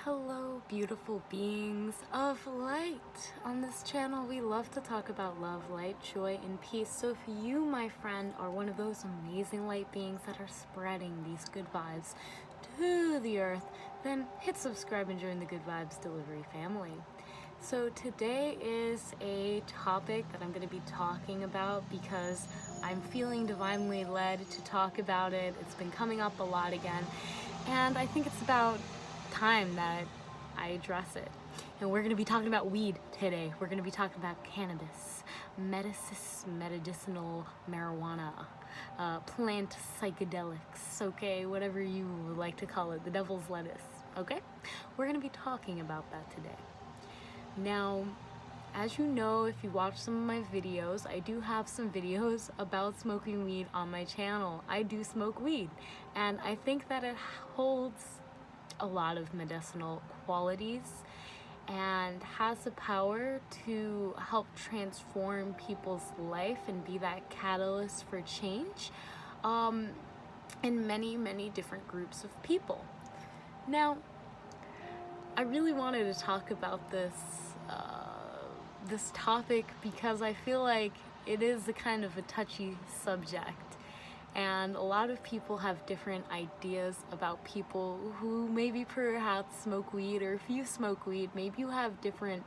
Hello, beautiful beings of light. On this channel, we love to talk about love, light, joy, and peace. So if you, my friend, are one of those amazing light beings that are spreading these good vibes to the earth, then hit subscribe and join the Good Vibes Delivery family. So today is a topic that I'm going to be talking about because I'm feeling divinely led to talk about it. It's been coming up a lot again, and I think it's about time that I address it. And we're going to be talking about weed today. We're going to be talking about cannabis, medicinal marijuana, plant psychedelics, okay, whatever you like to call it, the devil's lettuce, okay? We're going to be talking about that today. Now, as you know, if you watch some of my videos, I do have some videos about smoking weed on my channel. I do smoke weed, and I think that it holds a lot of medicinal qualities and has the power to help transform people's life and be that catalyst for change in many different groups of people. Now, I really wanted to talk about this topic because I feel like it is a kind of a touchy subject. And a lot of people have different ideas about people who maybe perhaps smoke weed, or if you smoke weed, maybe you have different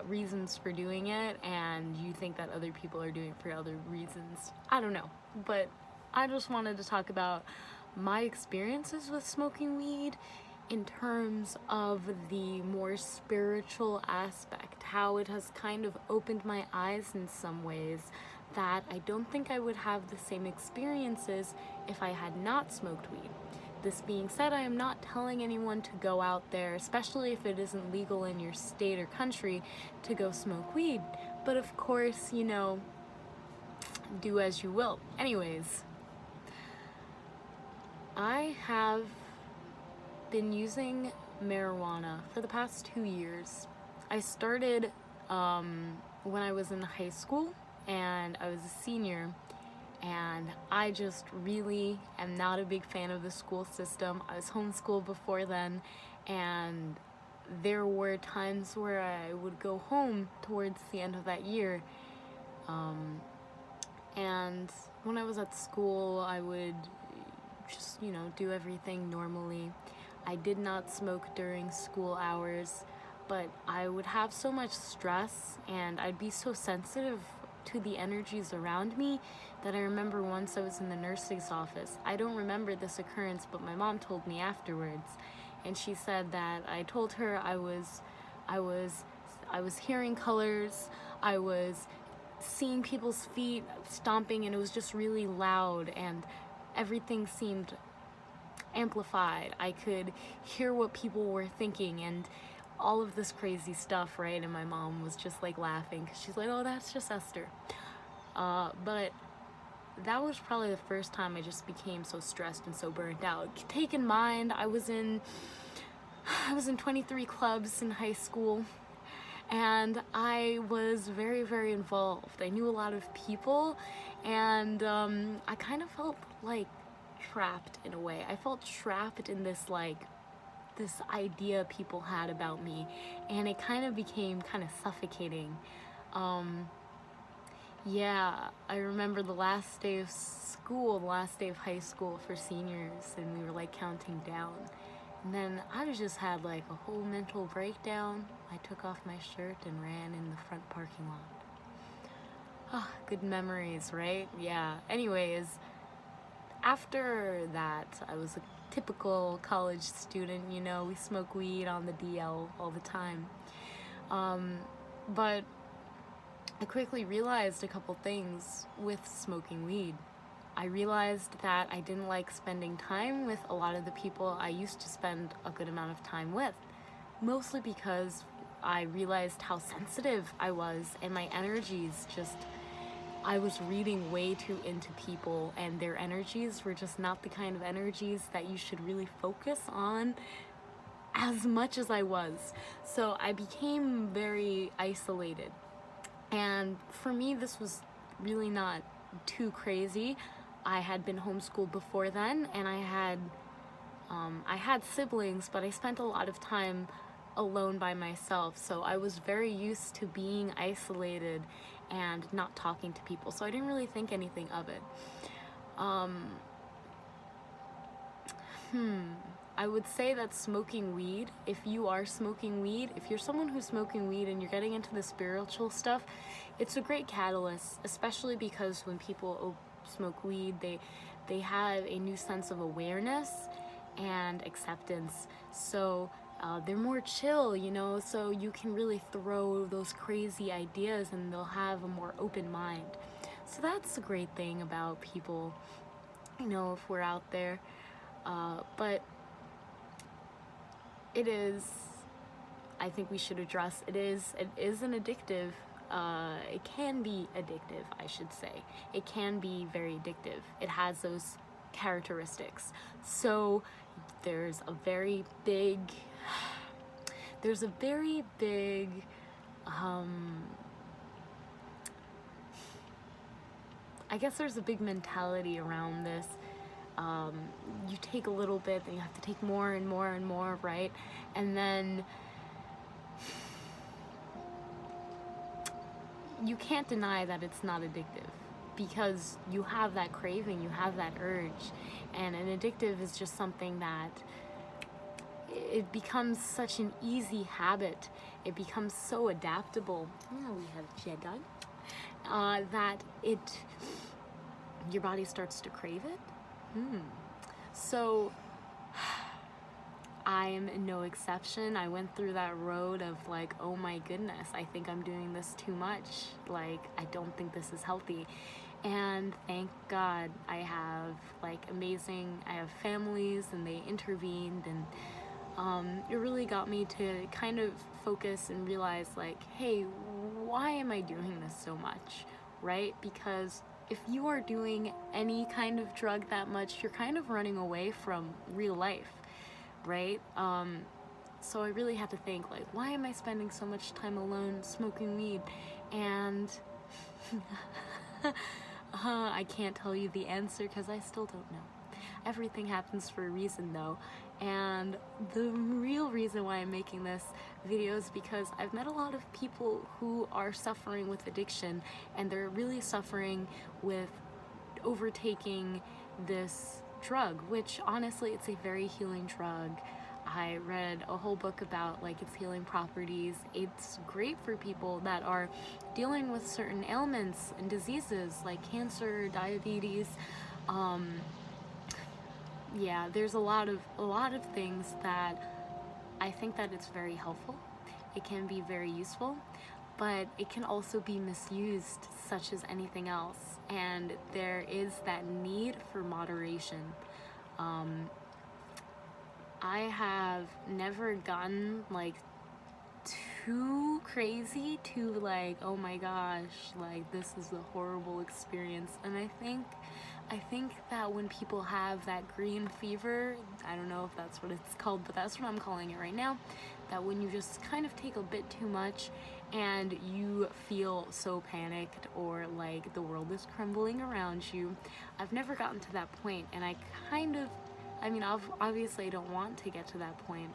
reasons for doing it, and you think that other people are doing it for other reasons. I don't know, but I just wanted to talk about my experiences with smoking weed in terms of the more spiritual aspect, how it has kind of opened my eyes in some ways that I don't think I would have the same experiences if I had not smoked weed. This being said, I am not telling anyone to go out there, especially if it isn't legal in your state or country, to go smoke weed. But of course, you know, do as you will. Anyways, I have been using marijuana for the past 2 years. I started when I was in high school, and I was a senior, and I just really am not a big fan of the school system. I was homeschooled before then, and there were times where I would go home towards the end of that year, and when I was at school, I would just, you know, do everything normally. I did not smoke during school hours, but I would have so much stress, and I'd be so sensitive to the energies around me that I remember once I was in the nurse's office. I don't remember this occurrence, but my mom told me afterwards, and she said that I told her I was hearing colors, I was seeing people's feet stomping, and it was just really loud, and everything seemed amplified. I could hear what people were thinking and all of this crazy stuff, right? And my mom was just like laughing because she's like, oh, that's just Esther. But that was probably the first time I just became so stressed and so burnt out. Take in mind, I was in 23 clubs in high school, and I was very involved. I knew a lot of people, and I kind of felt like trapped in a way. I felt trapped in this idea people had about me, and it kind of became kind of suffocating. Yeah, I remember the last day of school, the last day of high school for seniors, and we were like counting down, and then I just had like a whole mental breakdown. I took off my shirt and ran in the front parking lot. Ah, good memories, right? Yeah. Anyways, after that, I was a typical college student, you know, we smoke weed on the DL all the time. But I quickly realized a couple things with smoking weed. I realized that I didn't like spending time with a lot of the people I used to spend a good amount of time with, mostly because I realized how sensitive I was, and my energies just, I was reading way too into people, and their energies were just not the kind of energies that you should really focus on as much as I was. So I became very isolated. And for me, this was really not too crazy. I had been homeschooled before then, and I had I had siblings, but I spent a lot of time alone by myself, so I was very used to being isolated and not talking to people, so I didn't really think anything of it. I would say that smoking weed, if you are smoking weed, if you're someone who's smoking weed and you're getting into the spiritual stuff, it's a great catalyst, especially because when people smoke weed, they have a new sense of awareness and acceptance. So they're more chill, you know, so you can really throw those crazy ideas and they'll have a more open mind. So that's a great thing about people, you know, if we're out there. But it is, I think we should address, it is an addictive, it can be addictive, I should say. It can be very addictive. It has those characteristics. So there's a very big, I guess there's a big mentality around this. You take a little bit, then you have to take more and more and more, right? And then you can't deny that it's not addictive, because you have that craving, you have that urge, and an addictive is just something that it becomes such an easy habit. It becomes so adaptable. Oh, we have Jedi. That your body starts to crave it. So I am no exception. I went through that road of like, oh my goodness, I think I'm doing this too much. Like, I don't think this is healthy. And thank God I have I have families, and they intervened, and it really got me to kind of focus and realize like, hey, why am I doing this so much, right? Because if you are doing any kind of drug that much, you're kind of running away from real life, right? So I really had to think, like, why am I spending so much time alone smoking weed? And I can't tell you the answer because I still don't know. Everything happens for a reason though, and the real reason why I'm making this video is because I've met a lot of people who are suffering with addiction, and they're really suffering with overtaking this drug, which honestly, it's a very healing drug. I read a whole book about like its healing properties. It's great for people that are dealing with certain ailments and diseases like cancer, diabetes. Yeah, there's a lot of things that I think that it's very helpful. It can be very useful, but it can also be misused, such as anything else. And there is that need for moderation. I have never gotten like too crazy to like, oh my gosh, like this is a horrible experience. And I think that when people have that green fever, I don't know if that's what it's called, but that's what I'm calling it right now, that when you just kind of take a bit too much and you feel so panicked or like the world is crumbling around you. I've never gotten to that point, and obviously I don't want to get to that point.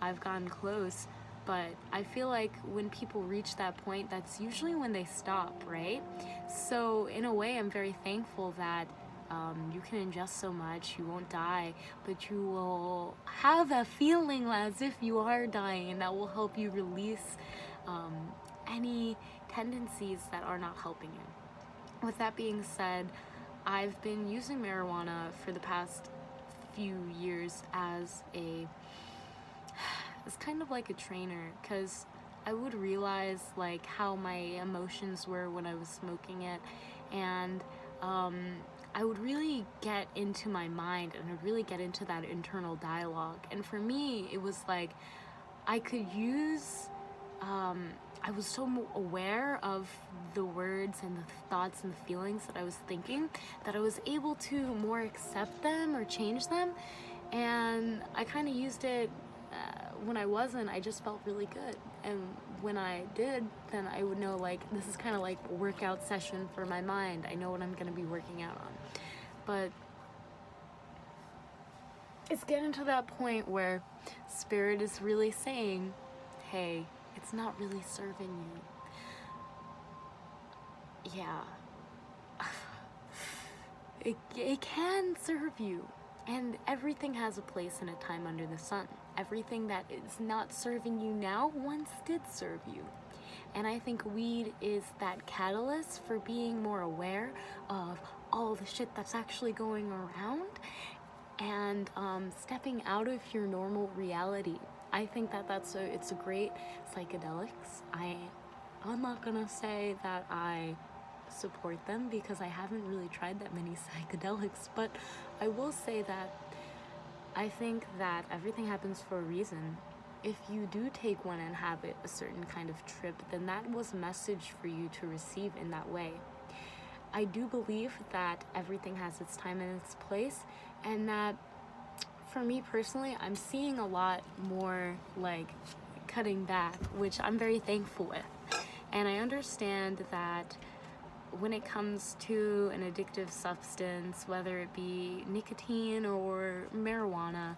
I've gotten close, but I feel like when people reach that point, that's usually when they stop, right? So in a way, I'm very thankful that you can ingest so much, you won't die, but you will have a feeling as if you are dying, and that will help you release any tendencies that are not helping you. With that being said, I've been using marijuana for the past few years as kind of like a trainer, because I would realize like how my emotions were when I was smoking it, and I would really get into my mind, and I'd really get into that internal dialogue. And for me, it was like I could use I was so aware of the words and the thoughts and the feelings that I was thinking, that I was able to more accept them or change them. And I kind of used it when I wasn't. I just felt really good. And when I did, then I would know like this is kind of like a workout session for my mind. I know what I'm going to be working out on. But it's getting to that point where spirit is really saying, hey, it's not really serving you. Yeah. It can serve you. And everything has a place and a time under the sun. Everything that is not serving you now once did serve you. And I think weed is that catalyst for being more aware of all the shit that's actually going around and stepping out of your normal reality. I think that it's a great psychedelics. I'm not gonna say that I support them because I haven't really tried that many psychedelics, but I will say that I think that everything happens for a reason. If you do take one and have it a certain kind of trip, then that was a message for you to receive in that way. I do believe that everything has its time and its place, and that for me personally, I'm seeing a lot more like cutting back, which I'm very thankful with. And I understand that when it comes to an addictive substance, whether it be nicotine or marijuana,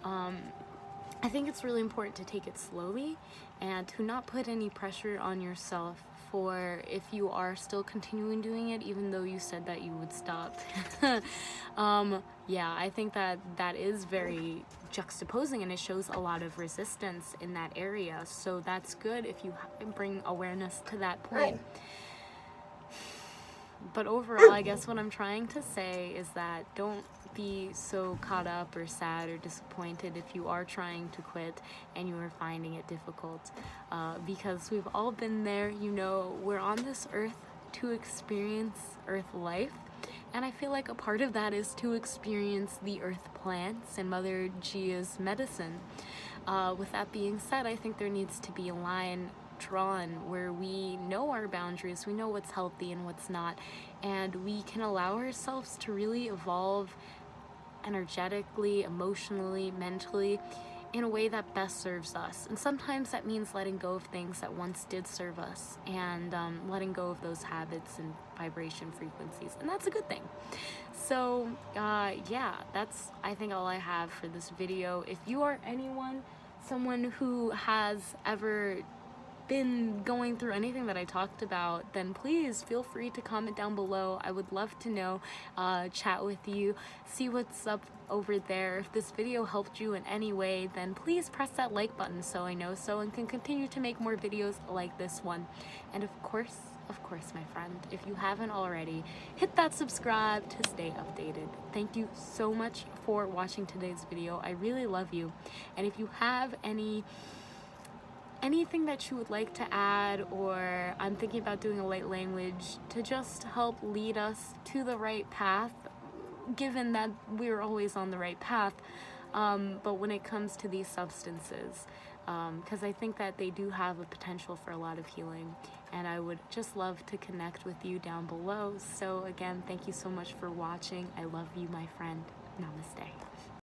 I think it's really important to take it slowly and to not put any pressure on yourself for if you are still continuing doing it, even though you said that you would stop. Yeah, I think that is very juxtaposing, and it shows a lot of resistance in that area. So that's good if you bring awareness to that point. But overall, I guess what I'm trying to say is that don't be so caught up or sad or disappointed if you are trying to quit and you are finding it difficult, because we've all been there. You know, we're on this earth to experience earth life, and I feel like a part of that is to experience the earth plants and Mother Gia's medicine. With that being said, I think there needs to be a line drawn where we know our boundaries, we know what's healthy and what's not, and we can allow ourselves to really evolve energetically, emotionally, mentally, in a way that best serves us. And sometimes that means letting go of things that once did serve us, and letting go of those habits and vibration frequencies, and that's a good thing. So yeah, that's I think all I have for this video. If you are someone who has ever been going through anything that I talked about, then please feel free to comment down below. I would love to know, chat with you, see what's up over there. If this video helped you in any way, then please press that like button so I know so and can continue to make more videos like this one. And of course, my friend, if you haven't already, hit that subscribe to stay updated. Thank you so much for watching today's video. I really love you. And if you have anything that you would like to add, or I'm thinking about doing a light language to just help lead us to the right path, given that we're always on the right path, but when it comes to these substances, because I think that they do have a potential for a lot of healing, and I would just love to connect with you down below. So again, thank you so much for watching. I love you, my friend. Namaste.